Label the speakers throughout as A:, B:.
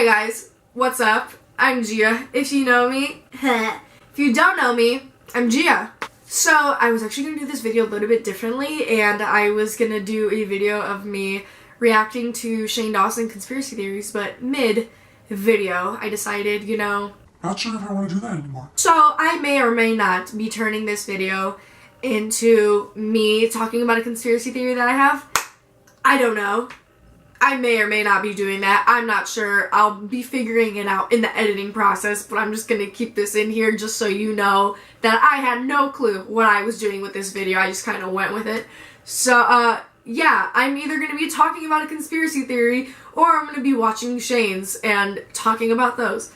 A: Hey guys, what's up? I'm Gia, if you know me. If you don't know me, I'm Gia. So, I was actually going to do this video a little bit differently, and I was going to do a video of me reacting to Shane Dawson conspiracy theories, but mid-video, I decided,
B: not sure if I want to do that anymore.
A: So, I may or may not be turning this video into me talking about a conspiracy theory that I have. I don't know. I may or may not be doing that. I'm not sure. I'll be figuring it out in the editing process, but I'm just going to keep this in here just so you know that I had no clue what I was doing with this video. I just kind of went with it. So, yeah, I'm either going to be talking about a conspiracy theory or I'm going to be watching Shane's and talking about those.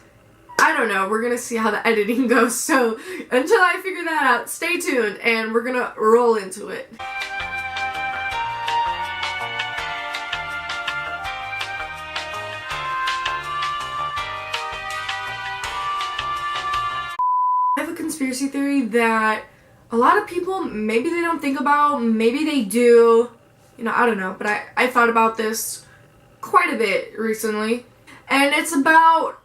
A: I don't know. We're going to see how the editing goes. So, until I figure that out, stay tuned and we're going to roll into it. I have a conspiracy theory that a lot of people, maybe they don't think about, maybe they do, I don't know, but I thought about this quite a bit recently, and it's about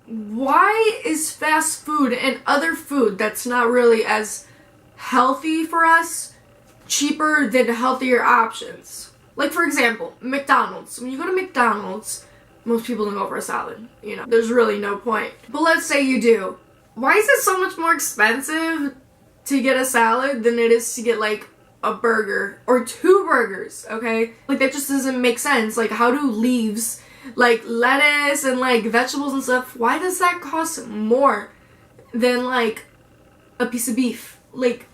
A: why is fast food and other food that's not really as healthy for us cheaper than healthier options? Like, for example, McDonald's. When you go to McDonald's, most people don't go for a salad, there's really no point. But let's say you do. Why is it so much more expensive to get a salad than it is to get, like, a burger or 2 burgers, okay? Like, that just doesn't make sense. Like, how do leaves, like, lettuce and, like, vegetables and stuff, why does that cost more than, like, a piece of beef? Like,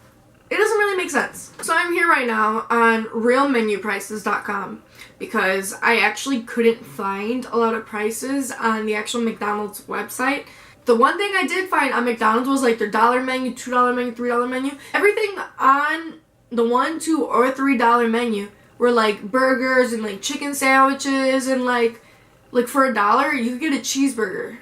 A: it doesn't really make sense. So I'm here right now on realmenuprices.com because I actually couldn't find a lot of prices on the actual McDonald's website. The one thing I did find on McDonald's was like their $1 menu, $2 menu, $3 menu. Everything on the $1, $2, or $3 menu were like burgers and like chicken sandwiches and like for $1 you could get a cheeseburger.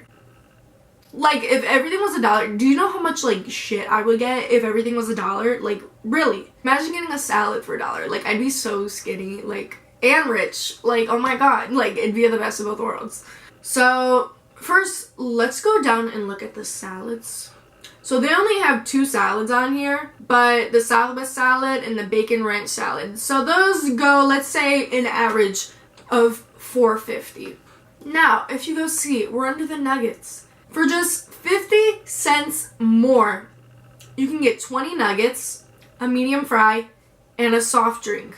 A: Like, if everything was $1, do you know how much like shit I would get if everything was $1? Like, really? Imagine getting a salad for $1. Like, I'd be so skinny, like, and rich. Like, oh my god. Like, it'd be the best of both worlds. So first, let's go down and look at the salads. So they only have 2 salads on here, but the Southwest salad and the Bacon Ranch salad. So those go, let's say, an average of $4.50. Now, if you go see, we're under the nuggets. For just 50 cents more, you can get 20 nuggets, a medium fry, and a soft drink.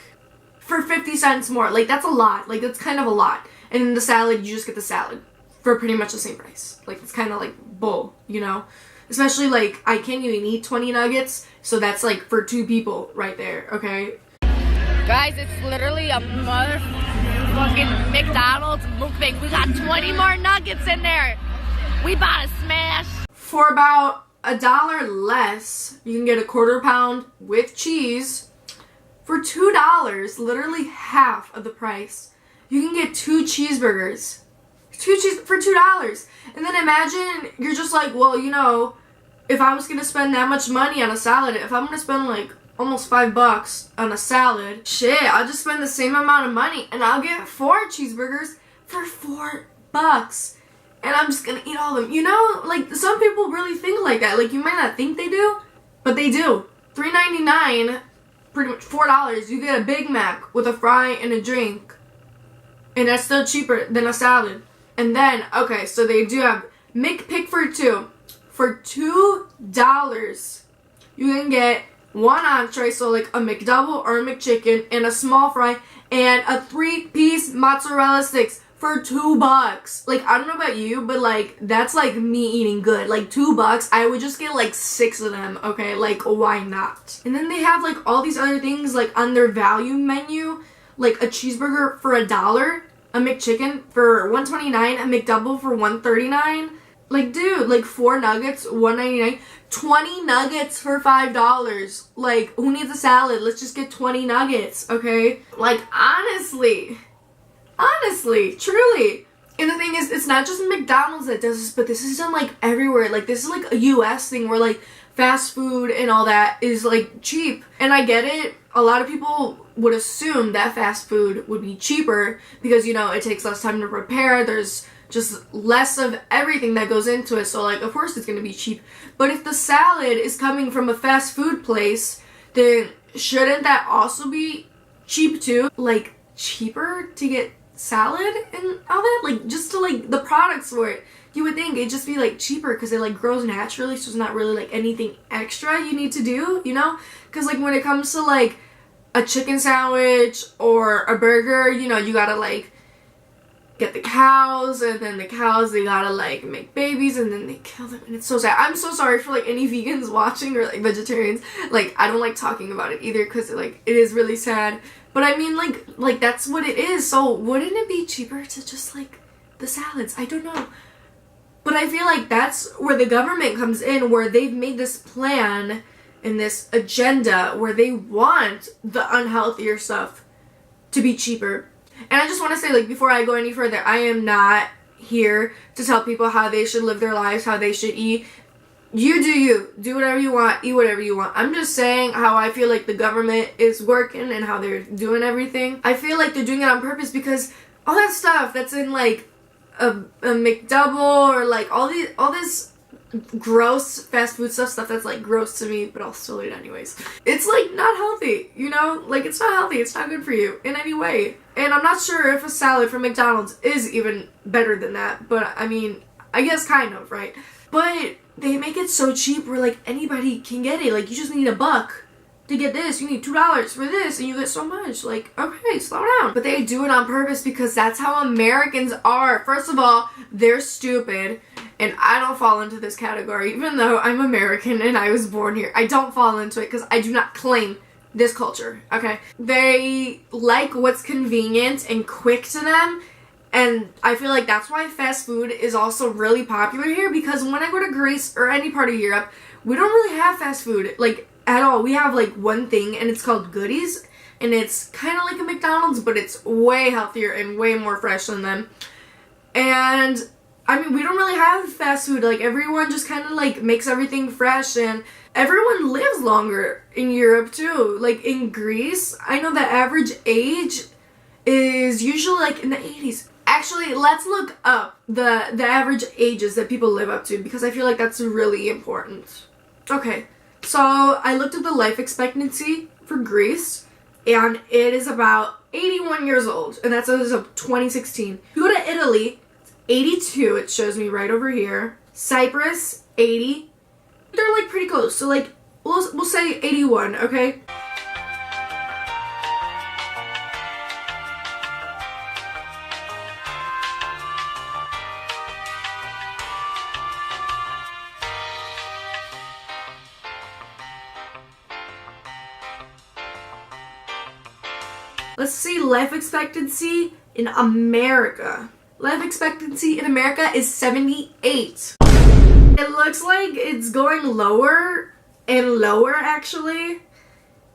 A: For 50 cents more. Like, that's a lot. Like, that's kind of a lot. And in the salad, you just get the salad for pretty much the same price. Like, it's kind of like bull, Especially, like, I can't even eat 20 nuggets, so that's, like, for 2 people right there, okay?
C: Guys, it's literally a motherfucking McDonald's mukbang. We got 20 more nuggets in there. We about to smash.
A: For about $1 less, you can get a quarter pound with cheese. For $2, literally half of the price, you can get 2 cheeseburgers. 2 cheese for $2. And then imagine you're just like, well, if I was gonna spend that much money on a salad, if I'm gonna spend like almost $5 on a salad, shit, I'll just spend the same amount of money and I'll get 4 cheeseburgers for $4. And I'm just gonna eat all of them. Like, some people really think like that. Like, you might not think they do, but they do. $3.99, pretty much $4, you get a Big Mac with a fry and a drink. And that's still cheaper than a salad. And then, okay, so they do have McPick for 2. For $2, you can get 1 entree, so like a McDouble or a McChicken, and a small fry, and a 3-piece mozzarella sticks for $2. Like, I don't know about you, but like, that's like me eating good. Like, $2, I would just get like 6 of them, okay? Like, why not? And then they have like all these other things like on their value menu, like a cheeseburger for $1, a McChicken for $1.29, a McDouble for $1.39. Like, dude, like 4 nuggets, $1.99. 20 nuggets for $5. Like, who needs a salad? Let's just get 20 nuggets, okay? Like, honestly, truly. And the thing is, it's not just McDonald's that does this, but this is done like everywhere. Like, this is like a US thing where like fast food and all that is like cheap. And I get it. A lot of people would assume that fast food would be cheaper because, it takes less time to prepare. There's just less of everything that goes into it. So, like, of course it's gonna be cheap. But if the salad is coming from a fast food place, then shouldn't that also be cheap too? Like, cheaper to get salad and all that? Like, just to, like, the products for it. You would think it'd just be, like, cheaper because it, like, grows naturally, so it's not really, like, anything extra you need to do, you know? Because, like, when it comes to, like, a chicken sandwich or a burger, you know, you gotta, like, get the cows, and then the cows, they gotta, like, make babies, and then they kill them, and it's so sad. I'm so sorry for, like, any vegans watching or, like, vegetarians. Like, I don't like talking about it either because, like, it is really sad. But I mean, like that's what it is. So wouldn't it be cheaper to just, like, the salads? I don't know. But I feel like that's where the government comes in, where they've made this plan and this agenda where they want the unhealthier stuff to be cheaper. And I just want to say, like, before I go any further, I am not here to tell people how they should live their lives, how they should eat. You do you. Do whatever you want. Eat whatever you want. I'm just saying how I feel like the government is working and how they're doing everything. I feel like they're doing it on purpose because all that stuff that's in, like, a McDouble or, like, all this gross fast food stuff that's, like, gross to me, but I'll still eat anyways. It's, like, not healthy, you know? Like, it's not healthy. It's not good for you in any way. And I'm not sure if a salad from McDonald's is even better than that, but I mean, I guess kind of, right? But they make it so cheap where, like, anybody can get it. Like, you just need $1 to get this. You need $2 for this, and you get so much. Like, okay, slow down. But they do it on purpose because that's how Americans are. First of all, they're stupid, and I don't fall into this category. Even though I'm American and I was born here, I don't fall into it because I do not claim this culture, okay? They like what's convenient and quick to them, and I feel like that's why fast food is also really popular here, because when I go to Greece or any part of Europe, we don't really have fast food, like, at all. We have, like, one thing, and it's called Goodies, and it's kind of like a McDonald's, but it's way healthier and way more fresh than them. And, I mean, we don't really have fast food. Like, everyone just kind of, like, makes everything fresh, and everyone lives longer in Europe, too. Like, in Greece, I know the average age is usually, like, in the 80s. Actually, let's look up the average ages that people live up to, because I feel like that's really important. Okay, so I looked at the life expectancy for Greece, and it is about 81 years old, and that's as of 2016. If you go to Italy, it's 82, it shows me right over here. Cyprus, 80. They're, like, pretty close, so, like, we'll say 81, okay? Let's see life expectancy in America. Life expectancy in America is 78. It looks like it's going lower and lower, actually,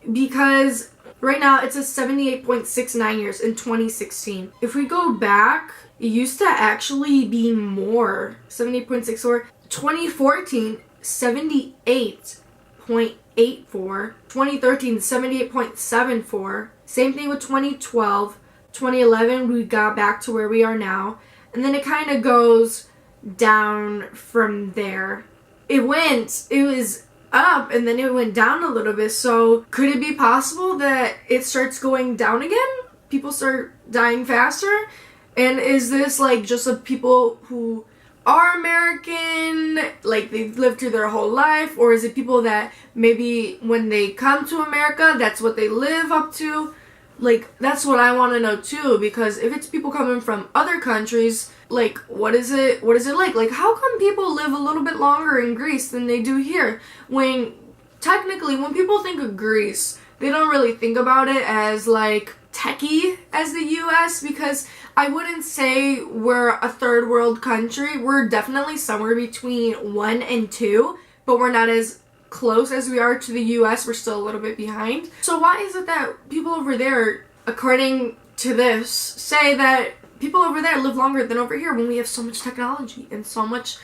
A: because right now it says 78.69 years in 2016. If we go back, it used to actually be more. 78.64. 2014, 78.84. 2013, 78.74. Same thing with 2012. 2011, we got back to where we are now. And then it kind of goes down from there. It was up and then it went down a little bit. So could it be possible that it starts going down again? People start dying faster? And is this, like, just of people who are American, like, they've lived through their whole life? Or is it people that maybe when they come to America, that's what they live up to? Like, that's what I want to know too, because if it's people coming from other countries, like, what is it like? Like, how come people live a little bit longer in Greece than they do here? When, technically, when people think of Greece, they don't really think about it as, like, techie as the US, because I wouldn't say we're a third world country. We're definitely somewhere between 1 and 2, but we're not as close as we are to the US. We're still a little bit behind. So why is it that people over there, according to this, say that people over there live longer than over here when we have so much technology and so much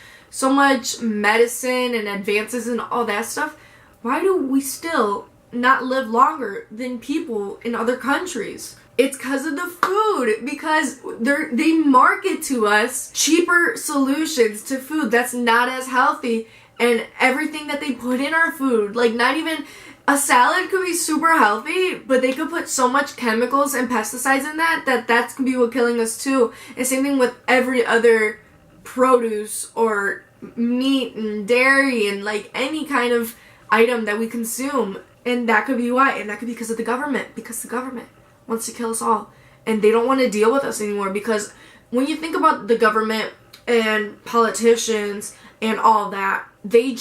A: medicine and advances and all that stuff? Why do we still not live longer than people in other countries? It's because of the food, because they market to us cheaper solutions to food that's not as healthy, and everything that they put in our food, like not even a salad could be super healthy, but they could put so much chemicals and pesticides in that could be what killing us too. And same thing with every other produce or meat and dairy and like any kind of item that we consume. And that could be why. And that could be because of the government. Because the government wants to kill us all. And they don't want to deal with us anymore. Because when you think about the government and politicians and all that, they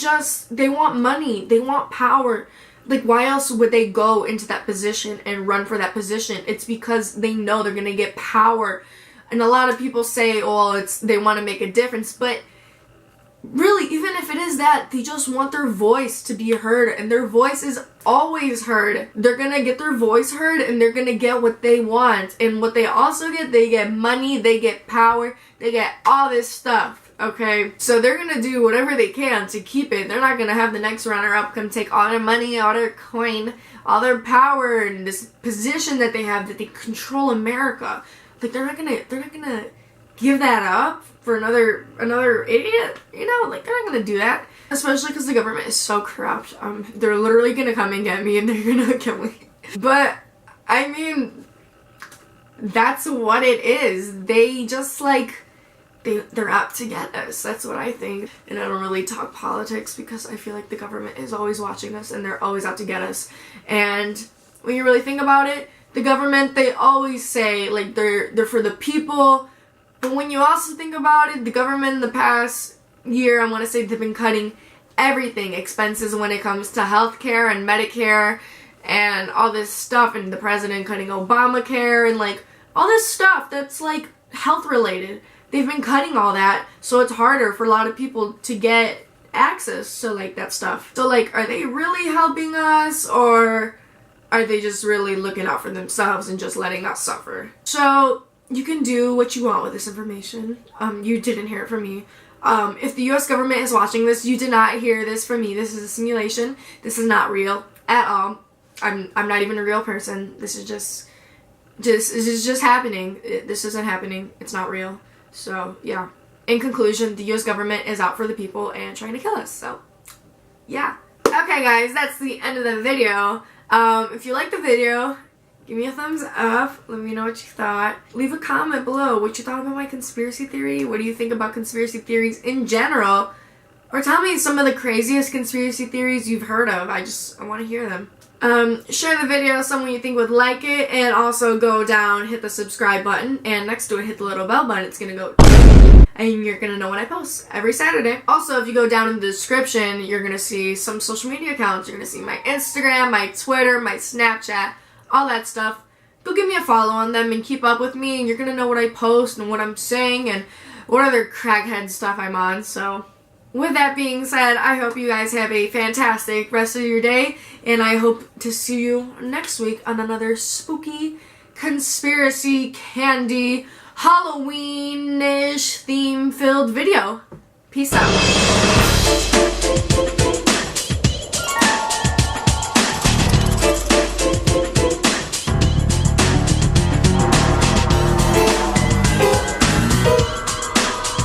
A: want money. They want power. Like, why else would they go into that position and run for that position? It's because they know they're going to get power. And a lot of people say, oh, they want to make a difference. But really, even if it is that, they just want their voice to be heard. And their voice is always heard. They're going to get their voice heard, and they're going to get what they want. And what they also get, they get money, they get power, they get all this stuff. Okay, so they're gonna do whatever they can to keep it. They're not gonna have the next runner-up come take all their money, all their coin, all their power, and this position that they have, that they control America. Like, they're not gonna give that up for another idiot. You know, like, they're not gonna do that. Especially because the government is so corrupt. They're literally gonna come and get me, and they're gonna kill me. But I mean, that's what it is. They just like. They're out to get us. That's what I think. And I don't really talk politics because I feel like the government is always watching us and they're always out to get us. And when you really think about it, the government, they always say like they're for the people. But when you also think about it, the government in the past year, I want to say they've been cutting everything, expenses when it comes to healthcare and Medicare and all this stuff, and the president cutting Obamacare and like all this stuff that's like health related. They've been cutting all that, so it's harder for a lot of people to get access to, like, that stuff. So, like, are they really helping us, or are they just really looking out for themselves and just letting us suffer? So, you can do what you want with this information. You didn't hear it from me. If the U.S. government is watching this, you did not hear this from me. This is a simulation. This is not real at all. I'm not even a real person. This is just happening. This isn't happening. It's not real. So, yeah. In conclusion, the U.S. government is out for the people and trying to kill us. So, yeah. Okay, guys, that's the end of the video. If you liked the video, give me a thumbs up. Let me know what you thought. Leave a comment below what you thought about my conspiracy theory. What do you think about conspiracy theories in general? Or tell me some of the craziest conspiracy theories you've heard of. I want to hear them. Share the video with someone you think would like it, and also go down, hit the subscribe button, and next to it, hit the little bell button. It's gonna go, and you're gonna know when I post every Saturday. Also, if you go down in the description, you're gonna see some social media accounts. You're gonna see my Instagram, my Twitter, my Snapchat, all that stuff. Go give me a follow on them and keep up with me, and you're gonna know what I post and what I'm saying and what other crackhead stuff I'm on. So, with that being said, I hope you guys have a fantastic rest of your day, and I hope to see you next week on another spooky, conspiracy, candy, Halloween-ish theme-filled video. Peace out.